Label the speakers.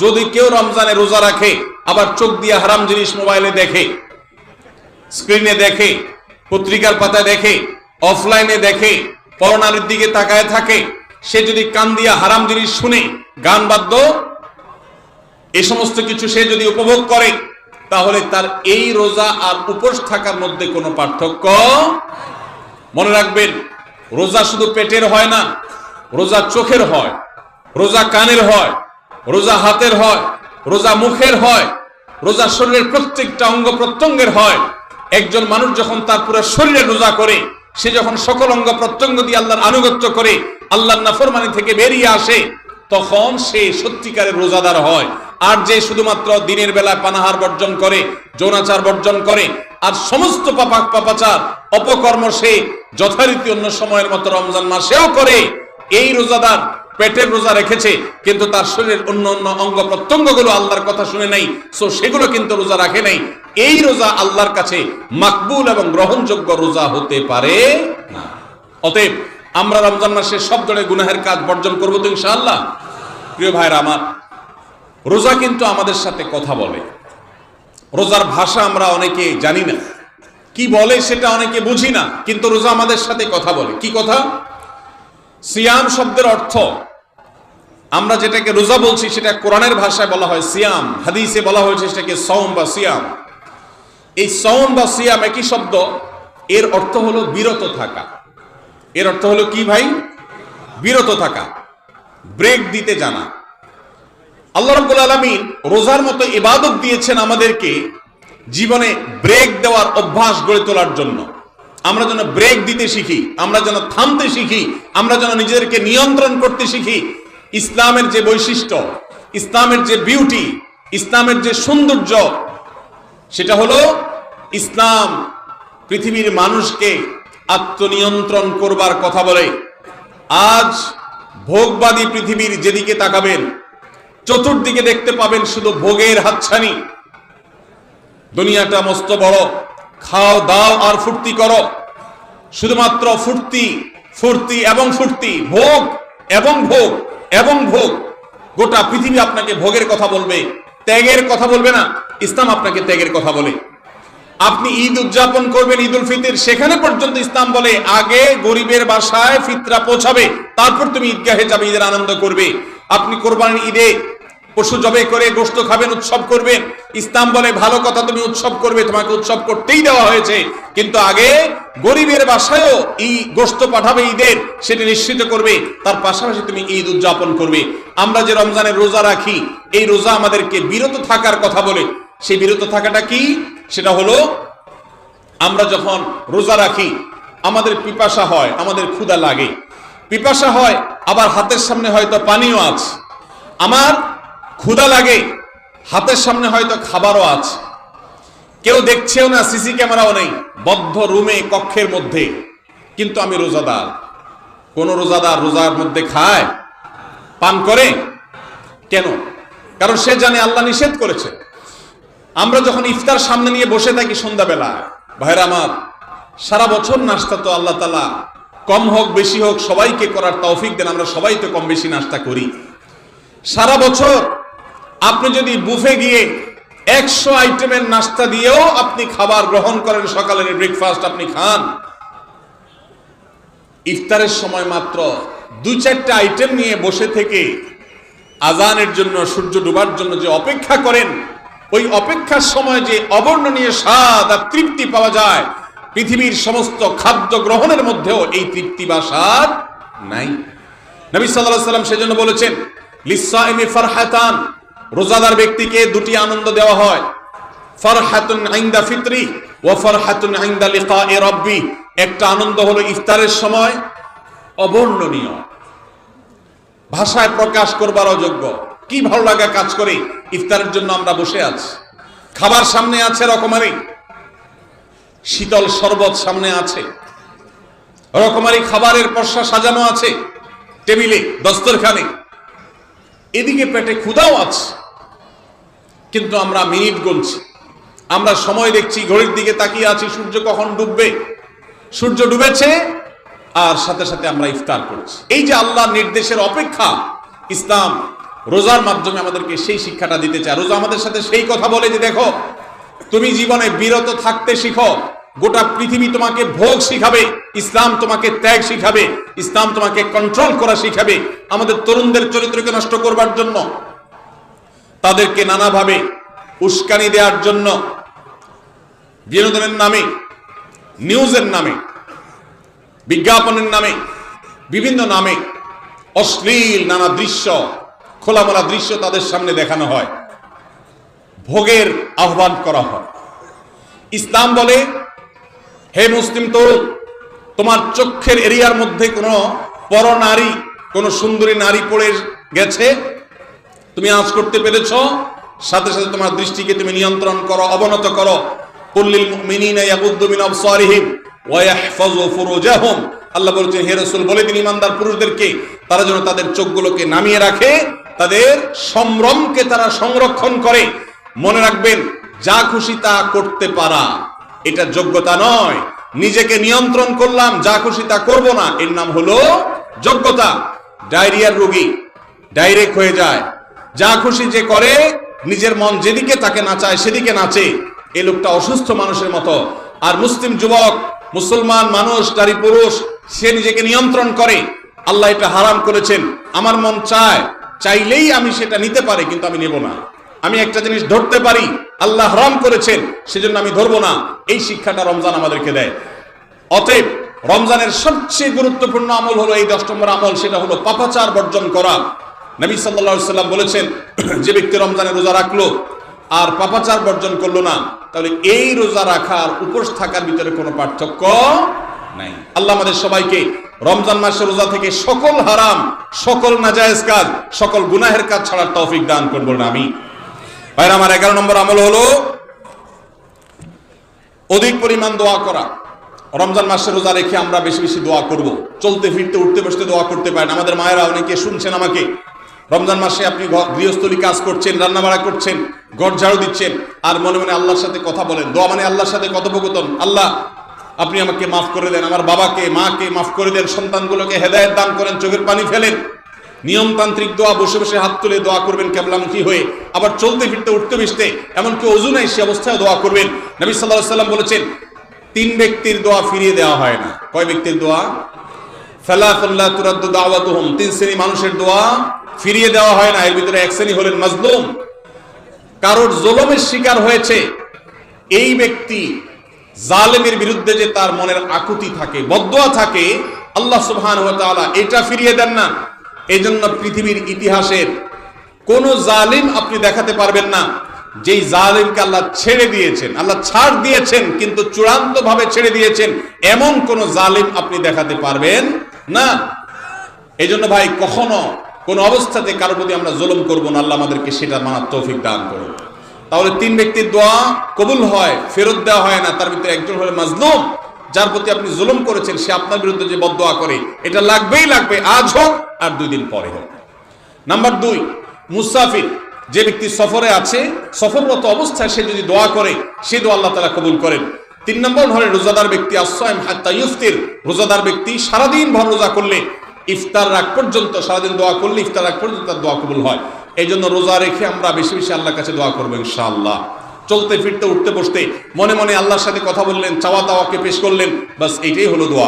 Speaker 1: যদি কেউ রমজানে রোজা রাখে আবার চোখ দিয়ে হারাম জিনিস মোবাইলে দেখে, স্ক্রিনে দেখে, পত্রিকার পাতায় দেখে, অফলাইনে দেখে, পরনারীর দিকে তাকায় থাকে, সে যদি কান দিয়া হারাম জিনিস শুনে, গান বাদ্য এই সমস্ত কিছু সে যদি উপভোগ করে, তাহলে তার এই রোজা আর উপোস থাকার মধ্যে কোনো পার্থক্য। মনে রাখবেন, রোজা শুধু পেটের হয় না, রোজা চোখের হয়, রোজা কানের হয়, রোজা হাতের হয়, রোজা মুখের হয়, রোজা শরীরের প্রত্যেকটা অঙ্গ প্রত্যঙ্গের হয়। একজন মানুষ যখন তার পুরো শরীরে রোজা করে, সে যখন সকল অঙ্গ প্রত্যঙ্গ দিয়ে আল্লাহর আনুগত্য করে, আল্লাহর নাফরমানি থেকে বেরিয়ে আসে, তখন সে সত্যিকারের রোজাদার হয়। আর যে শুধুমাত্র দিনের বেলায় পানাহার বর্জন করে, যৌনাচার বর্জন করে, আর সমস্ত পাপাচার অপকর্ম সে যথারীতি অন্য সময়ের মতো রমজান মাসেও করে, এই রোজাদার পেটের রোজা রেখেছে কিন্তু তার শরীরের অন্য অন্য অঙ্গ প্রত্যঙ্গগুলো আল্লাহর কথা শুনে নাই, সো সেগুলো কিন্তু রোজা রাখে নাই। এই রোজা আল্লাহর কাছে মাকবুল এবং গ্রহণযোগ্য রোজা হতে পারে না। অতএব আমরা রমজান মাসে সব ধরনের গুনাহের কাজ বর্জন করবো তো ইনশাআল্লাহ। প্রিয় ভাইরা আমার, রোজা কিন্তু আমাদের সাথে কথা বলে। রোজার ভাষা আমরা অনেকে জানি না, কি বলে সেটা অনেকে বুঝি না, কিন্তু রোজা আমাদের সাথে কথা বলে। কি কথা? সিয়াম শব্দের অর্থ, আমরা যেটাকে রোজা বলছি সেটা কোরআনের ভাষায় বলা হয় সিয়াম, হাদিসে বলা হয়েছে সেটাকে সওম বা সিয়াম। এই সওম বা সিয়াম একই শব্দ, এর অর্থ হলো বিরত থাকা। এর অর্থ হলো কি ভাই? বিরত থাকা, ব্রেক দিতে জানা। আল্লাহ রাব্বুল আলামিন রোজার মতো ইবাদত দিয়েছেন আমাদেরকে জীবনে ব্রেক দেওয়ার অভ্যাস গড়ে তোলার জন্য। আমরা যেন ব্রেক দিতে শিখি, আমরা যেন থামতে শিখি, আমরা যেন নিজেদেরকে নিয়ন্ত্রণ করতে শিখি। ইসলামের যে বৈশিষ্ট্য, ইসলামের যে বিউটি, ইসলামের যে সৌন্দর্য, সেটা হলো ইসলাম পৃথিবীর মানুষকে আত্মনিয়ন্ত্রণ করবার কথা বলে। আজ ভোগবাদী পৃথিবীর যেদিকে তাকাবেন, চতুর্দিকে দেখতে পাবেন শুধু ভোগের হাতছানি। দুনিয়াটা মস্ত বড়, খাও দাও আর ফুর্তি করো, শুধুমাত্র ফুর্তি ফুর্তি এবং ফুর্তি, ভোগ এবং ভোগ এবং ভোগ। গোটা পৃথিবী আপনাকে ভোগের কথা বলবে, ত্যাগের কথা বলবে না। ইসলাম আপনাকে ত্যাগের কথা বলে। আপনি ঈদ উদযাপন করবেন, ঈদ উল ফিতর, সেখানে পর্যন্ত ইসলাম বলে আগে গরিবের বাসায় ফিতরা পৌঁছাবে, তারপর তুমি ঈদগাহে যাবে, ঈদের আনন্দ করবে। আপনি কোরবানির ঈদে পশু জবাই করে গোশত খাবেন, উৎসব করবেন। ইসলাম বলে ভালো কথা, তুমি উৎসব করবে, তোমাকে উৎসব করতেই দেওয়া হয়েছে, কিন্তু আগে গরিবের বাসায়ও এই গোশত পাঠাবে ঈদের, সেটা নিশ্চিত করবে, তার পাশাপাশি তুমি ঈদ উদযাপন করবে। আমরা যে রমজানের রোজা রাখি, এই রোজা আমাদেরকে বিরত থাকার কথা বলে। সেই বিরত থাকাটা কি? সেটা হলো আমরা যখন রোজা রাখি আমাদের পিপাসা হয়, আমাদের ক্ষুধা লাগে, পিপাসা হয়, আবার হাতের সামনে হয়তো পানিও আছে। আমার ক্ষুধা লাগে, হাতের সামনে হয়তো খাবারও আছে, কেউ দেখছেও না, সিসি ক্যামেরাও নেই, বদ্ধ রুমে কক্ষের মধ্যে, কিন্তু আমি রোজাদার। কোন রোজাদার রোজার মধ্যে খায়, পান করে? কেন? কারণ সে জানে আল্লাহ নিষেধ করেছে। আমরা যখন ইফতার সামনে নিয়ে বসে থাকি সন্ধ্যাবেলা, ভাইরা আমার, সারা বছর নাস্তা তো আল্লাহ তাআলা কম হোক বেশি হোক সবাইকে করার তৌফিক দেন, আমরা সবাই তো কম বেশি নাস্তা করি। সারা বছর আপনি যদি বুফে গিয়ে 100 আইটেমের নাস্তা দিয়েও আপনি খাবার গ্রহণ করেন, সকালের ব্রেকফাস্ট আপনি খান, ইফতারের সময় মাত্র 2-4টা আইটেম নিয়ে বসে থেকে আজানের জন্য, সূর্য ডুবার জন্য যে অপেক্ষা করেন, ওই অপেক্ষার সময় যে অবর্ণনীয় স্বাদ আর তৃপ্তি পাওয়া যায়, পৃথিবীর সমস্ত খাদ্য গ্রহণের মধ্যেও এই তৃপ্তি বা স্বাদ নাই। নবী সাল্লাল্লাহু আলাইহি ওয়াসাল্লাম সেজন্য বলেছেন, লিসাইমি ফারহাতান, রোজাদার ব্যক্তিকে দুটি আনন্দ দেওয়া হয়, ফারহাতুন ইনদা ফিতরি ওয়া ফারহাতুন ইনদা লিকাই রাব্বি। একটা আনন্দ হলো ইফতারের সময়, অবর্ণনীয়, ভাষায় প্রকাশ করবার অযোগ্য। কি ভালো লাগা কাজ করে, ইফতারের জন্য আমরা বসে আছি, খাবার সামনে আছে রকমারি, শীতল শরবত সামনে আছে, রকমারি খাবারের পসরা সাজানো আছে টেবিলে, দস্তরখানে, এদিকে পেটে ক্ষুধাও আছে, কিন্তু আমরা মিনিট গুনছি, আমরা সময় দেখছি, ঘড়ির দিকে তাকিয়ে আছি, সূর্য কখন ডুববে। সূর্য ডুবেছে আর সাথে সাথে আমরা ইফতার করছি। এই যে আল্লাহর নির্দেশের অপেক্ষা, ইসলাম রোজার মাধ্যমে আমাদেরকে সেই শিক্ষাটা দিতে চায়। রোজা আমাদের সাথে সেই কথা বলে যে দেখো, তুমি জীবনে বিরত থাকতে শিখো, গোটা পৃথিবী তোমাকে ভোগ শিখাবে, ইসলাম তোমাকে ত্যাগ শিখাবে, ইসলাম তোমাকে কন্ট্রোল করা শিখাবে। আমাদের তরুণদের চরিত্রকে নষ্ট করবার জন্য, তাদেরকে নানাভাবে উস্কানি দেওয়ার জন্য, বিনোদনের নামে, নিউজের নামে, বিজ্ঞাপনের নামে, বিভিন্ন নামে অশ্লীল নানা দৃশ্য, খোলামেলা দৃশ্য তাদের সামনে দেখানো হয়, ভোগের আহ্বান করা হয়। ইসলাম বলে, হে মুসলিম তরুণ, তোমার চোখের এরিয়ার মধ্যে কোনো পরনারী, কোনো সুন্দরী নারী পড়ে গেছে, তুমি আঁচ করতে পেরেছ, সাথে সাথে তোমার দৃষ্টিকে তুমি নিয়ন্ত্রণ করো, অবনত করো। কুল্লিল মুমিনিনা ইয়াগুদ্দু মিন আবসারিহিম ওয়া ইয়াহফাযু ফুরুজাহুম। আল্লাহ বলেছেন, হে রাসূল বলে দিন ঈমানদার পুরুষদেরকে তারা যেন তাদের চোখগুলোকে নামিয়ে রাখে, তাদের সম্ভ্রমকে তারা সংরক্ষণ করে। মনে রাখবেন, যা খুশি তা করতে পারা এটা যোগ্যতা নয়। নিজেকে নিয়ন্ত্রণ করলাম, যা খুশি তা করব না, এর নাম হলো যোগ্যতা। ডায়রিয়ার রোগী ডাইরেক্ট হয়ে যায়, যা খুশি যে করে, নিজের মন যেদিকে তাকে নাচায় সেদিকে নাচে, এই লোকটা অসুস্থ মানুষের মতো। আর মুসলিম যুবক, মুসলমান মানুষ, নারী পুরুষ, সে নিজেকে নিয়ন্ত্রণ করে। আল্লাহ এটা হারাম করেছেন, আমার মন চায়, চাইলেই আমি সেটা নিতে পারি, কিন্তু আমি নেব না। আমি একটা জিনিস ধরতে পারি, আল্লাহ হারাম করেছেন, সেজন্য আমি ধরবো না। এই শিক্ষাটা রমজান আমাদেরকে দেয়। অতএব রমজানের সবচেয়ে গুরুত্বপূর্ণ আমল হলো এই 10 নম্বর আমল, সেটা হলো পাপাচার বর্জন করা। নবী সাল্লাল্লাহু আলাইহি সাল্লাম বলেছেন, যে ব্যক্তি রমজানে রোজা রাখলো আর পাপাচার বর্জন করলো না, তাহলে এই রোজা রাখার উপোস থাকার ভিতরে কোনো পার্থক্য নাই। আল্লাহ আমাদের সবাইকে রমজান মাসে রোজা থেকে সকল হারাম, সকল নাজায়েজ কাজ, সকল গুনাহের কাজ ছাড়ার তৌফিক দান করুন, বলুন আমিন। ভাইরা আমার, 11 নম্বর আমল হলো অধিক পরিমাণ দোয়া করা। রমজান মাসে রোজা রেখে আমরা বেশি বেশি দোয়া করব। চলতে ফিরতে উঠতে বসতে দোয়া করতে পারেন। আমাদের মায়েরা অনেকে শুনছেন আমাকে, রমজান মাসে আপনি গৃহস্থলী কাজ করছেন, রান্না বাড়া করছেন, ঘর ঝাড়ু দিচ্ছেন, আর মনে মনে আল্লাহর সাথে কথা বলেন। দোয়া মানে আল্লাহর সাথে কথোপকথন। আল্লাহ, আপনি আমাকে মাফ করে দেন, আমার বাবাকে মাকে মাফ করে দেন, সন্তানগুলোকে হেদায়েত দান করেন, চোখের পানি ফেলেন। নিয়মতান্ত্রিক দোয়া, বসে বসে হাত তুলে দোয়া করবেন কিবলামুখী হয়ে, আবার চলতে ফিরতে উঠতে বসতে, এমনকি ওযু নাই সে অবস্থায় দোয়া করবেন। নবী সাল্লাল্লাহু আলাইহি সাল্লাম বলেছেন, 3 ব্যক্তির দোয়া ফিরিয়ে দেওয়া হয় না। কয় ব্যক্তির দোয়া? সালাতুন লা তুরাদ্দু দাওয়াতুহুম, 3 শ্রেণী মানুষের দোয়া ফিরিয়ে দেওয়া হয় না। এর ভিতরে এক শ্রেণী হলেন মাজলুম, কারোর জুলুমের শিকার হয়েছে। এই ব্যক্তি জালেমের বিরুদ্ধে যে তার মনের আকুতি থাকে, বদদোয়া থাকে, আল্লাহ সুবহানাহু ওয়া তাআলা এটা ফিরিয়ে দেন না। এজন্য পৃথিবীর ইতিহাসের কোন জালিম আপনি দেখাতে পারবেন না যেই জালিমকে আল্লাহ ছেড়ে দিয়েছেন, আল্লাহ ছাড় দিয়েছেন কিন্তু চূড়ান্ত ভাবে ছেড়ে দিয়েছেন, এমন কোন জালিম আপনি দেখাতে পারবেন না। এজন্য ভাই, কখনো কোন অবস্থাতে কারো প্রতি আমরা জুলুম করব না। আল্লাহ আমাদেরকে সেটা মানার তৌফিক দান করুন। তাহলে 3 ব্যক্তির দোয়া কবুল হয়, ফেরত দেওয়া হয় না। তার ভিতরে একজন হলো মাজলুম, যার প্রতি আপনি জুলুম করেছেন, সে আপনার বিরুদ্ধে যে বদদোয়া করে, এটা লাগবেই লাগবে, আজ হোক আর 2 দিন পরে হোক। নাম্বার 2, মুসাফির, যে ব্যক্তি সফরে আছে, সফররত অবস্থায় সে যদি দোয়া করে, সে দোয়া আল্লাহ তাআলা কবুল করেন। 3 নম্বর হলো রোজাদার ব্যক্তি, আস-সাইম হাত্তা ইফতির, রোজাদার ব্যক্তি সারাদিন ভর রোজা করলে, ইফতার রাগ পর্যন্ত, সারাদিন দোয়া করলে ইফতার রাগ পর্যন্ত তার দোয়া কবুল হয়। এই জন্য রোজা রেখে আমরা বেশি বেশি আল্লাহর কাছে দোয়া করবো ইনশাআল্লাহ। চলতে ফিরতে উঠতে বসতে মনে মনে আল্লাহর সাথে কথা বললেন, চাওয়া দাওয়াকে পেশ করলেন, বাস এইটাই হলো দোয়া।